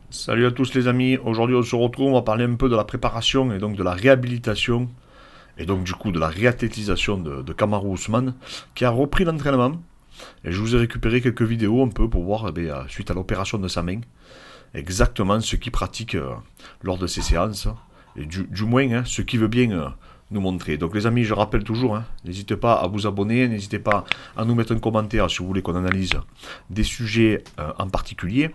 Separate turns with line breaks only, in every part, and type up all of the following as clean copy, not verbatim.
Salut à tous les amis, aujourd'hui on se retrouve, on va parler un peu de la préparation et donc de la réhabilitation et donc du coup de la réathlétisation de Kamaru Usman qui a repris l'entraînement et je vous ai récupéré quelques vidéos un peu pour voir suite à l'opération de sa main exactement ce qu'il pratique lors de ses séances et du moins ce qu'il veut bien nous montrer. Donc les amis, je rappelle toujours, n'hésitez pas à vous abonner, n'hésitez pas à nous mettre un commentaire si vous voulez qu'on analyse des sujets en particulier,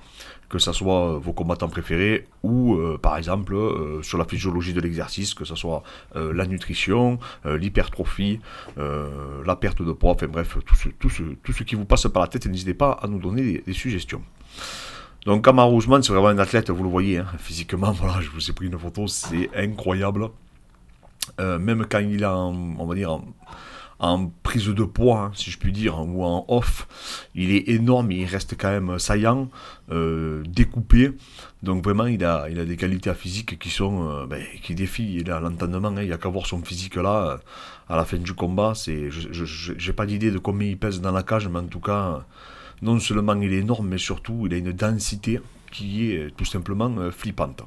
que ce soit vos combattants préférés ou par exemple sur la physiologie de l'exercice, que ce soit la nutrition, l'hypertrophie, la perte de poids, enfin bref, tout ce qui vous passe par la tête, n'hésitez pas à nous donner des suggestions. Donc Kamaru Usman, c'est vraiment un athlète, vous le voyez, physiquement, voilà, je vous ai pris une photo, c'est incroyable. Même quand il est on va dire, en prise de poids, si je puis dire, ou en off, il est énorme, il reste quand même saillant, découpé. Donc vraiment, il a des qualités physiques qui sont, qui défient l'entendement. Il n'y a qu'à voir son physique là, à la fin du combat. J'ai pas d'idée de combien il pèse dans la cage, mais en tout cas, non seulement il est énorme, mais surtout il a une densité qui est tout simplement flippante.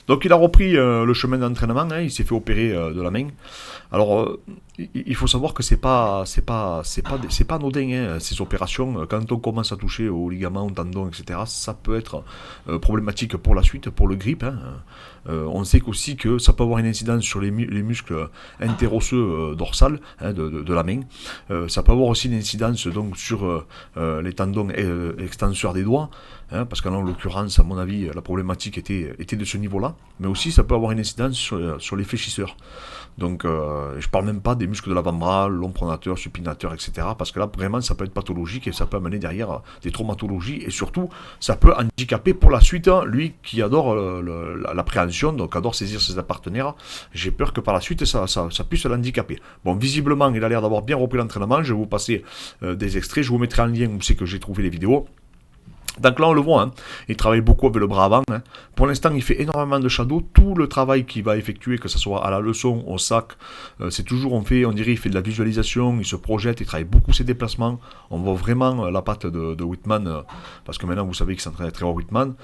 Donc il a repris le chemin d'entraînement, il s'est fait opérer de la main. Alors il faut savoir que c'est pas anodin ces opérations. Quand on commence à toucher aux ligaments, aux tendons, etc., ça peut être problématique pour la suite, pour le grip. On sait aussi que ça peut avoir une incidence sur les muscles interosseux dorsales de la main. Ça peut avoir aussi une incidence donc sur les tendons extenseurs des doigts, parce qu'en l'occurrence, à mon avis, la problématique était de ce niveau-là. Mais aussi, ça peut avoir une incidence sur les fléchisseurs. Donc, je parle même pas des muscles de l'avant-bras, long pronateur, supinateur, etc. Parce que là, vraiment, ça peut être pathologique et ça peut amener derrière des traumatologies. Et surtout, ça peut handicaper pour la suite, lui qui adore l'appréhension, donc adore saisir ses partenaires. J'ai peur que par la suite, ça puisse l'handicaper. Bon, visiblement, il a l'air d'avoir bien repris l'entraînement. Je vais vous passer des extraits. Je vous mettrai en lien où c'est que j'ai trouvé les vidéos. Donc là, on le voit, il travaille beaucoup avec le bras avant. Pour l'instant, il fait énormément de shadow. Tout le travail qu'il va effectuer, que ce soit à la leçon, au sac, c'est toujours, on dirait, il fait de la visualisation, il se projette, il travaille beaucoup ses déplacements. On voit vraiment la patte de Whitman, parce que maintenant, vous savez qu'il s'entraîne très haut Whitman.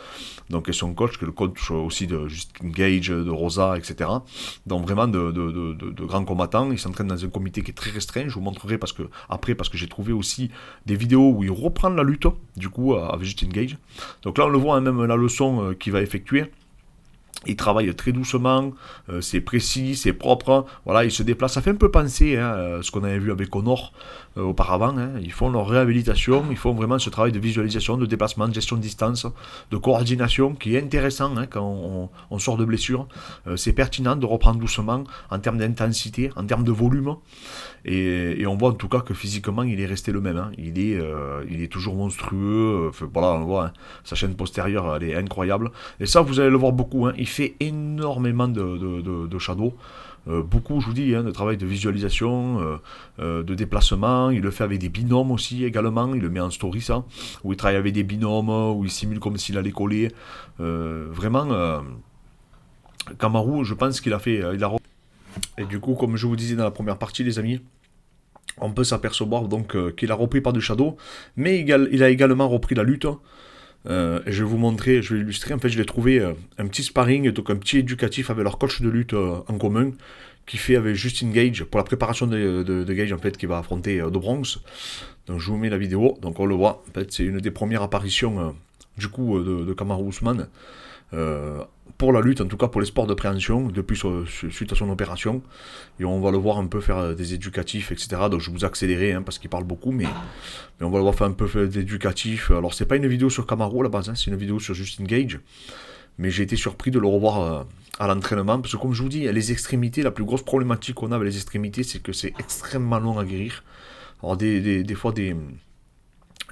Donc, et son coach, que le coach aussi de Justin Gage, de Rosa, etc. Donc, vraiment de grands combattants. Il s'entraîne dans un comité qui est très restreint. Je vous montrerai parce que j'ai trouvé aussi des vidéos où il reprend la lutte, du coup, avec Justin Gage. Donc là, on le voit, même la leçon qu'il va effectuer. Il travaille très doucement, c'est précis, c'est propre. Voilà, il se déplace. Ça fait un peu penser ce qu'on avait vu avec Connor auparavant. Ils font leur réhabilitation, ils font vraiment ce travail de visualisation, de déplacement, de gestion de distance, de coordination qui est intéressant quand on sort de blessure. C'est pertinent de reprendre doucement en termes d'intensité, en termes de volume. Et on voit en tout cas que physiquement il est resté le même. Il est toujours monstrueux. Voilà, on le voit. Sa chaîne postérieure, elle est incroyable. Et ça, vous allez le voir beaucoup. Il fait énormément de shadow. Beaucoup, je vous dis, de travail de visualisation, de déplacement. Il le fait avec des binômes aussi également. Il le met en story, ça. Où il travaille avec des binômes, où il simule comme s'il allait coller. Vraiment, Kamaru, je pense qu'il a fait. Et du coup, comme je vous disais dans la première partie, les amis, on peut s'apercevoir donc qu'il a repris par du shadow, mais il a également repris la lutte. Et je vais vous montrer, je vais illustrer. En fait, je l'ai trouvé un petit sparring, donc un petit éducatif avec leur coach de lutte en commun, qui fait avec Justin Gage pour la préparation de Gage en fait, qui va affronter The Bronx. Donc, je vous mets la vidéo. Donc, on le voit. En fait, c'est une des premières apparitions du coup de Kamaru Usman. Pour la lutte, en tout cas pour les sports de préhension, depuis suite à son opération. Et on va le voir un peu faire des éducatifs, etc. Donc je vous accélérer parce qu'il parle beaucoup, mais on va le voir faire un peu d'éducatifs. Alors c'est pas une vidéo sur Kamaru à la base, c'est une vidéo sur Justin Gage. Mais j'ai été surpris de le revoir à l'entraînement, parce que comme je vous dis, les extrémités, la plus grosse problématique qu'on a avec les extrémités, c'est que c'est extrêmement long à guérir. Alors des fois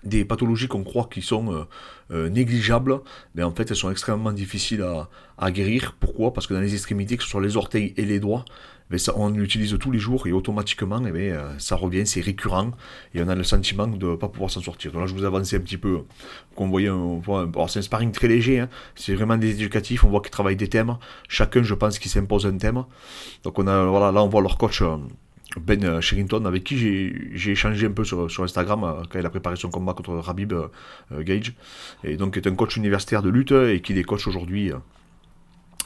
des pathologies qu'on croit qui sont négligeables, mais en fait elles sont extrêmement difficiles à guérir. Pourquoi? Parce que dans les extrémités, que ce soit les orteils et les doigts, ça, on l'utilise tous les jours et automatiquement ça revient, c'est récurrent et on a le sentiment de ne pas pouvoir s'en sortir. Donc là je vous avance un petit peu, qu'on voyait, alors c'est un sparring très léger, c'est vraiment des éducatifs, on voit qu'ils travaillent des thèmes, chacun je pense qu'il s'impose un thème. Donc on a, voilà, là on voit leur coach Ben Sherrington, avec qui j'ai échangé un peu sur Instagram quand il a préparé son combat contre Rabib Gage, et donc qui est un coach universitaire de lutte et qui les coach aujourd'hui.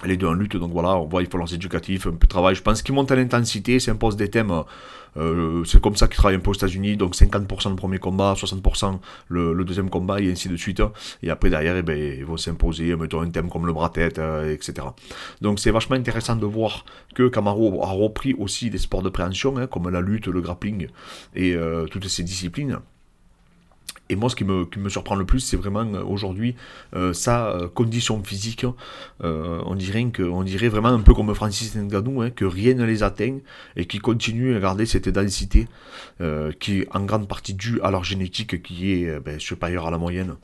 Les deux en lutte, donc voilà, on voit, il faut lancer éducatif, un peu de travail. Je pense qu'il monte à l'intensité, s'impose des thèmes. C'est comme ça qu'il travaille un peu aux États-Unis, donc 50% le premier combat, 60% le deuxième combat, et ainsi de suite. Et après, derrière, eh ben, ils vont s'imposer, mettons un thème comme le bras-tête, etc. Donc c'est vachement intéressant de voir que Kamaru a repris aussi des sports de préhension, hein, comme la lutte, le grappling et toutes ces disciplines. Et moi, ce qui me surprend le plus, c'est vraiment aujourd'hui sa condition physique. On dirait vraiment un peu comme Francis Ngannou, hein, que rien ne les atteint et qui continue à garder cette densité qui est en grande partie due à leur génétique qui est supérieure à la moyenne.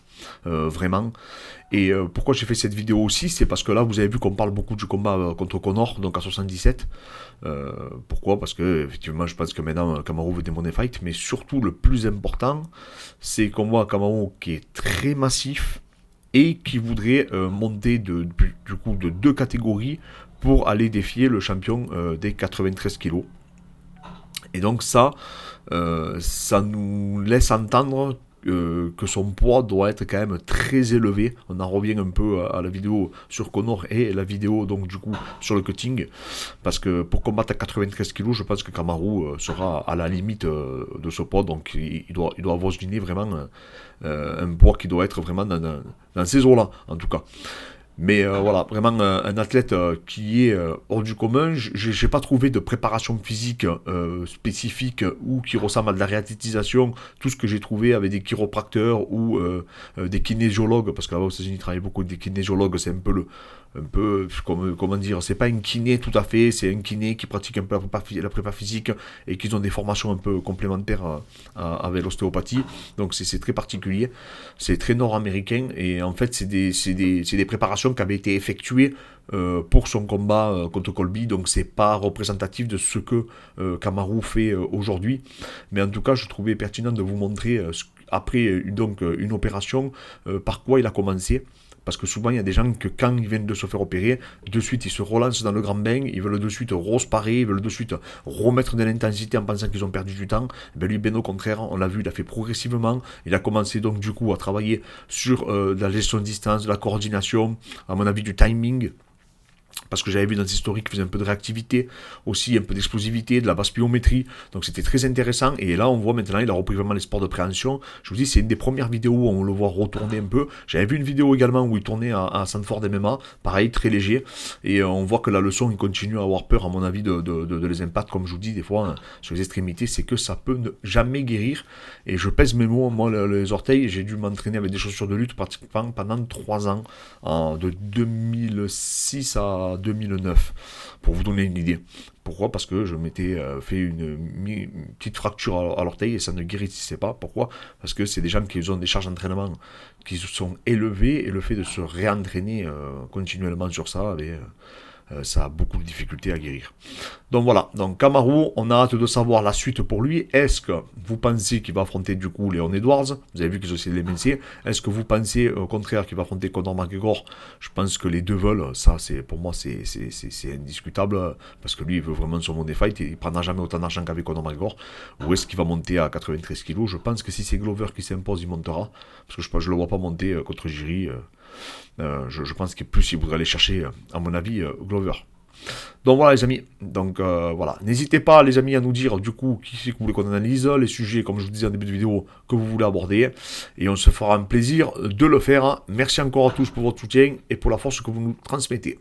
Vraiment. Et pourquoi j'ai fait cette vidéo aussi, c'est parce que là, vous avez vu qu'on parle beaucoup du combat contre Conor, donc à 77. Pourquoi? Parce que, effectivement, je pense que maintenant, Kamaru veut démoner fight, mais surtout, le plus important, c'est qu'on voit Kamaru qui est très massif et qui voudrait monter du coup de 2 catégories pour aller défier le champion des 93 kilos. Et donc ça nous laisse entendre que son poids doit être quand même très élevé. On en revient un peu à la vidéo sur Conor et la vidéo donc du coup sur le cutting, parce que pour combattre à 93 kg, je pense que Kamaru sera à la limite de ce poids, donc il doit avoisiner vraiment un poids qui doit être vraiment dans ces eaux-là en tout cas. Mais voilà, vraiment un athlète qui est hors du commun. J'ai pas trouvé de préparation physique spécifique ou qui ressemble à de la réathlétisation. Tout ce que j'ai trouvé avec des chiropracteurs ou des kinésiologues, parce que là-bas aux États-Unis, ils travaillent beaucoup avec des kinésiologues. C'est un peu comment dire, c'est pas un kiné tout à fait, c'est un kiné qui pratique un peu la prépa physique et qui ont des formations un peu complémentaires avec l'ostéopathie. Donc c'est très particulier, c'est très nord-américain et en fait c'est des préparations qui avaient été effectuées pour son combat contre Colby, donc c'est pas représentatif de ce que Kamaru fait aujourd'hui, mais en tout cas je trouvais pertinent de vous montrer après donc une opération par quoi il a commencé. Parce que souvent, il y a des gens que quand ils viennent de se faire opérer, de suite, ils se relancent dans le grand bain, ils veulent de suite resparer, ils veulent de suite remettre de l'intensité en pensant qu'ils ont perdu du temps. Ben lui, ben au contraire, on l'a vu, il a fait progressivement. Il a commencé donc du coup à travailler sur la gestion de distance, de la coordination, à mon avis, du timing. Parce que j'avais vu dans ses stories qu'il faisait un peu de réactivité, aussi un peu d'explosivité, de la basse pliométrie, donc c'était très intéressant, et là on voit maintenant, il a repris vraiment les sports de préhension. Je vous dis, c'est une des premières vidéos où on le voit retourner un peu. J'avais vu une vidéo également où il tournait à Sanford MMA, pareil, très léger, et on voit que la leçon, il continue à avoir peur, à mon avis, de les impacts, comme je vous dis, des fois, hein, sur les extrémités, c'est que ça peut ne jamais guérir, et je pèse mes mots, moi, les orteils, j'ai dû m'entraîner avec des chaussures de lutte pratiquement pendant 3 ans, de 2006 à 2009, pour vous donner une idée. Pourquoi? Parce que je m'étais fait une petite fracture à l'orteil et ça ne guérissait pas. Pourquoi? Parce que c'est des gens qui ont des charges d'entraînement qui sont élevées et le fait de se réentraîner continuellement sur ça, ça a beaucoup de difficultés à guérir. Donc voilà, donc Kamaru, on a hâte de savoir la suite pour lui. Est-ce que vous pensez qu'il va affronter du coup Leon Edwards? Vous avez vu qu'ils ont essayé de l'émincer. Est-ce que vous pensez au contraire qu'il va affronter Conor McGregor? Je pense que les deux veulent, ça c'est pour moi c'est indiscutable, parce que lui il veut vraiment son money fight, et il prendra jamais autant d'argent qu'avec Conor McGregor. Ou est-ce qu'il va monter à 93 kg? Je pense que si c'est Glover qui s'impose, il montera, parce que je le vois pas monter contre Jiri. Je pense qu'il plus il voudrait aller chercher, à mon avis, Glover. Donc voilà les amis, donc voilà, n'hésitez pas les amis à nous dire du coup qui c'est que vous voulez qu'on analyse, les sujets comme je vous disais en début de vidéo que vous voulez aborder, et on se fera un plaisir de le faire. Merci encore à tous pour votre soutien et pour la force que vous nous transmettez.